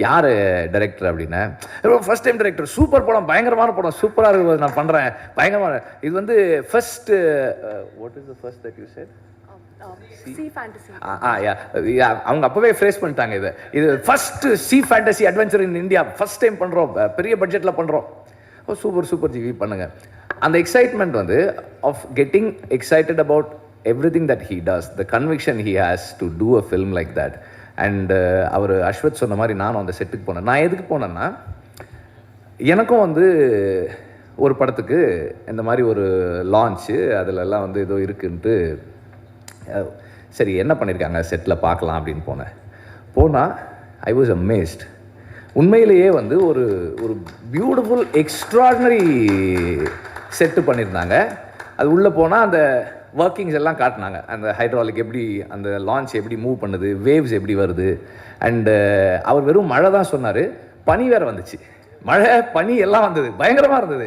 யார் டைரக்டர் அப்படின்னா, first time director, super படம், பயங்கரமான படம், சூப்பராக இருக்குது, நான் பண்ணுறேன், பயங்கரமான. இது வந்து first, what is the first that you said? C fantasy. அவங்க அப்பவே ஃப்ரேஸ் பண்ணிட்டாங்க. இது first C fantasy adventure in India, first time பண்ணுறோம், பெரிய பட்ஜெட்டில் பண்ணுறோம். ஓ சூப்பர் சூப்பர் ஜிவி பண்ணுங்க. அந்த எக்ஸைட்மெண்ட் வந்து of getting excited about everything that he does, the conviction he has to do a film like that. And அவர் அஸ்வத் சொன்ன மாதிரி நானும் அந்த செட்டுக்கு போனேன். நான் எதுக்கு போனேன்னா, எனக்கும் வந்து ஒரு படத்துக்கு இந்த மாதிரி ஒரு லான்ச்சு, அதிலெல்லாம் வந்து ஏதோ இருக்குன்ட்டு, சரி என்ன பண்ணியிருக்காங்க செட்டில் பார்க்கலாம் அப்படின்னு போனால் ஐ வாஸ் அமேஸ்ட். உண்மையிலேயே வந்து ஒரு ஒரு பியூட்டிஃபுல் எக்ஸ்ட்ராடினரி செட்டு பண்ணியிருந்தாங்க. அது உள்ளே போனால் அந்த ஒர்க்கிங்ஸ் எல்லாம் காட்டினாங்க, அந்த ஹைட்ராலிக் எப்படி, அந்த லான்ச் எப்படி மூவ் பண்ணுது, வேவ்ஸ் எப்படி வருது. அண்டு அவர் வெறும் மழை தான் சொன்னார், பனி வேறு வந்துச்சு, மழை பனி எல்லாம் வந்தது, பயங்கரமாக இருந்தது.